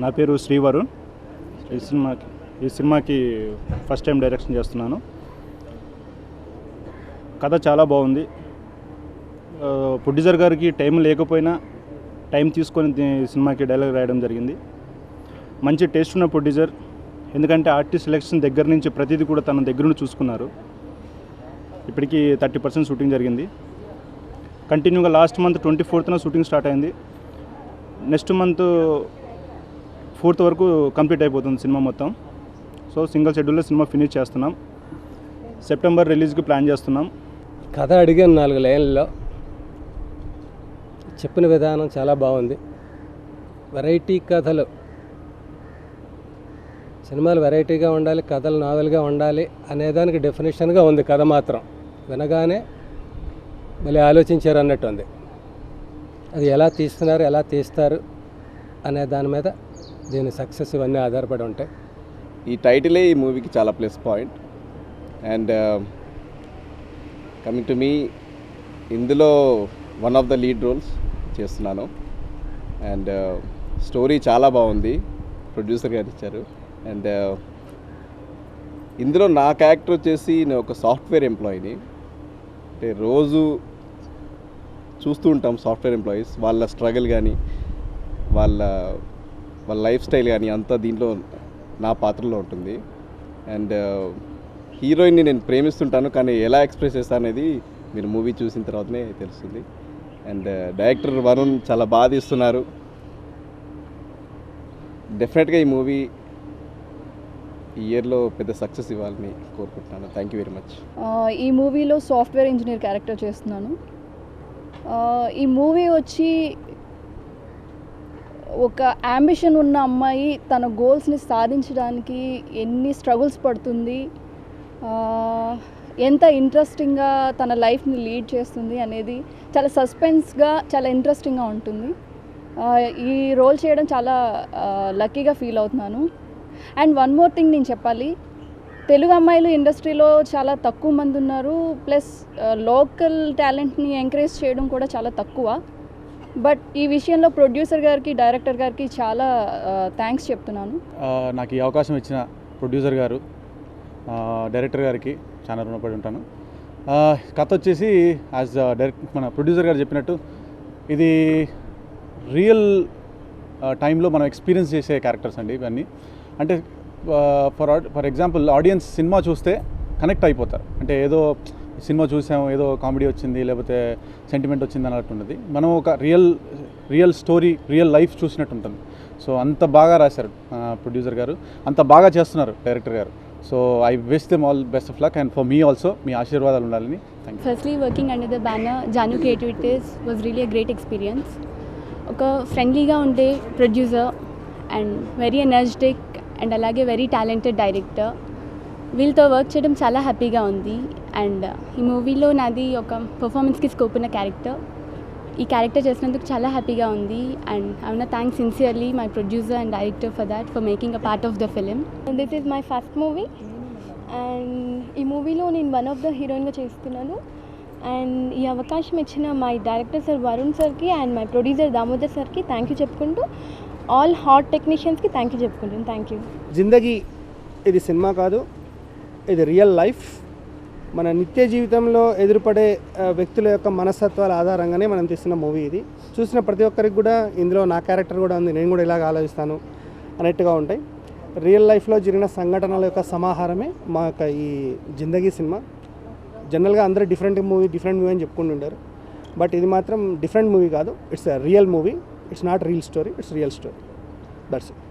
నా పేరు శ్రీవరుణ్. ఈ సినిమాకి ఫస్ట్ టైం డైరెక్షన్ చేస్తున్నాను. కథ చాలా బాగుంది. ప్రొడ్యూసర్ గారికి టైం లేకపోయినా టైం తీసుకొని సినిమాకి డైలాగ్ రాయడం జరిగింది. మంచి టేస్ట్ ఉన్న ప్రొడ్యూసర్, ఎందుకంటే ఆర్టిస్ట్ సెలెక్షన్ దగ్గర నుంచి ప్రతిదీ కూడా తన దగ్గర నుండి చూసుకున్నారు. ఇప్పటికీ 30% షూటింగ్ జరిగింది. కంటిన్యూగా last month 24th shooting start అయింది. నెక్స్ట్ మంత్ 4th వరకు కంప్లీట్ అయిపోతుంది సినిమా మొత్తం. సో సింగిల్ షెడ్యూల్లో సినిమా ఫినిష్ చేస్తున్నాం. సెప్టెంబర్ రిలీజ్కి ప్లాన్ చేస్తున్నాం. కథ అడిగాను 4 లైన్లలో. చెప్పిన విధానం చాలా బాగుంది. వెరైటీ కథలు, సినిమాలు వెరైటీగా ఉండాలి, కథలు నావెల్గా ఉండాలి అనేదానికి డెఫినేషన్గా ఉంది కథ. మాత్రం వినగానే మళ్ళీ ఆలోచించారు అన్నట్టు ఉంది. అది ఎలా తీస్తున్నారు, ఎలా తీస్తారు అనే దాని మీద దీని సక్సెస్ ఇవన్నీ ఆధారపడి ఉంటాయి. ఈ టైటిలే ఈ మూవీకి చాలా plus point. And coming to me, ఇందులో one of the lead roles చేస్తున్నాను. అండ్ స్టోరీ చాలా బాగుంది, ప్రొడ్యూసర్ గారు ఇచ్చారు. అండ్ ఇందులో నా క్యారెక్టర్ వచ్చేసి నేను ఒక సాఫ్ట్వేర్ ఎంప్లాయీని. అంటే రోజు చూస్తూ ఉంటాం సాఫ్ట్వేర్ ఎంప్లాయీస్, వాళ్ళ స్ట్రగుల్ కానీ వాళ్ళ లైఫ్ స్టైల్ కానీ అంతా దీంట్లో నా పాత్రలో ఉంటుంది. అండ్ హీరోయిన్ని నేను ప్రేమిస్తుంటాను, కానీ ఎలా ఎక్స్ప్రెస్ చేస్తాను అనేది మీరు మూవీ చూసిన తర్వాతనే తెలుస్తుంది. అండ్ డైరెక్టర్ వరుణ్ చాలా బాగా తీస్తున్నారు. డెఫినెట్గా ఈ మూవీ ఈ ఇయర్లో పెద్ద సక్సెస్ ఇవ్వాలని కోరుకుంటున్నాను. Thank you very much. ఈ మూవీలో సాఫ్ట్వేర్ ఇంజనీర్ క్యారెక్టర్ చేస్తున్నాను. ఈ మూవీ వచ్చి ఒక అంబిషన్ ఉన్న అమ్మాయి తన గోల్స్ని సాధించడానికి ఎన్ని స్ట్రగుల్స్ పడుతుంది, ఎంత ఇంట్రెస్టింగ్గా తన లైఫ్ని లీడ్ చేస్తుంది అనేది చాలా సస్పెన్స్గా, చాలా ఇంట్రెస్టింగ్గా ఉంటుంది. ఈ రోల్ చేయడం చాలా లక్కీగా ఫీల్ అవుతున్నాను. అండ్ వన్ మోర్ థింగ్ నేను చెప్పాలి, తెలుగు అమ్మాయిలు ఇండస్ట్రీలో చాలా తక్కువ మంది ఉన్నారు. ప్లస్ లోకల్ టాలెంట్ని ఎంకరేజ్ చేయడం కూడా చాలా తక్కువ. బట్ ఈ విషయంలో ప్రొడ్యూసర్ గారికి, డైరెక్టర్ గారికి చాలా థ్యాంక్స్ చెప్తున్నాను. నాకు ఈ అవకాశం ఇచ్చిన ప్రొడ్యూసర్ గారు, డైరెక్టర్ గారికి చాలా రుణపడి ఉంటాను. కథ వచ్చేసి మన ప్రొడ్యూసర్ గారు చెప్పినట్టు ఇది రియల్ టైంలో మనం ఎక్స్పీరియన్స్ చేసే క్యారెక్టర్స్ అండి ఇవన్నీ. అంటే ఫర్ ఎగ్జాంపుల్ ఆడియన్స్ సినిమా చూస్తే కనెక్ట్ అయిపోతారు. అంటే ఏదో సినిమా చూసాం, ఏదో కామెడీ వచ్చింది, లేకపోతే సెంటిమెంట్ వచ్చింది అన్నట్టు ఉన్నది. మనం ఒక రియల్ స్టోరీ, రియల్ లైఫ్ చూసినట్టు ఉంటుంది. సో అంత బాగా రాశారు ప్రొడ్యూసర్ గారు, అంత బాగా చేస్తున్నారు డైరెక్టర్ గారు. So I wish them all best of luck and for me also మీ ఆశీర్వాదాలు ఉండాలని. Thank you. Firstly working under the banner Jaanu creativities was really a great experience. ఒక ఫ్రెండ్లీగా ఉండే producer and very energetic and అలాగే very talented director, వీళ్ళతో work చేయడం చాలా హ్యాపీగా ఉంది. అండ్ ఈ మూవీలో నాది ఒక పర్ఫార్మెన్స్కి స్కోప్ ఉన్న క్యారెక్టర్. ఈ క్యారెక్టర్ చేసినందుకు చాలా హ్యాపీగా ఉంది. And I want to thank sincerely my producer and director for that, for making a part of the film. This is my first movie and ఈ మూవీలో నేను వన్ ఆఫ్ ద హీరోయిన్గా చేస్తున్నాను. అండ్ ఈ అవకాశం ఇచ్చిన మై డైరెక్టర్ సార్ వరుణ్ సార్కి and my producer Damodar సార్కి థ్యాంక్ యూ చెప్పుకుంటూ, ఆల్ హాట్ టెక్నీషియన్స్కి థ్యాంక్ యూ చెప్పుకుంటాను. Thank you. జిందగీ ఇది సినిమా కాదు, ఇది రియల్ లైఫ్. మన నిత్య జీవితంలో ఎదురుపడే వ్యక్తుల యొక్క మనస్తత్వాల ఆధారంగానే మనం తీస్తున్న మూవీ ఇది. చూసిన ప్రతి ఒక్కరికి కూడా ఇందులో నా క్యారెక్టర్ కూడా ఉంది, నేను కూడా ఇలాగ ఆలోచిస్తాను అన్నట్టుగా ఉంటాయి. రియల్ లైఫ్లో జరిగిన సంఘటనల యొక్క సమాహారమే మా యొక్క ఈ జిందగీ సినిమా. జనరల్గా అందరూ డిఫరెంట్ మూవీ అని చెప్పుకుంటుంటారు, బట్ ఇది మాత్రం డిఫరెంట్ మూవీ కాదు. It's a real movie. It's not real story, it's real story. That's it.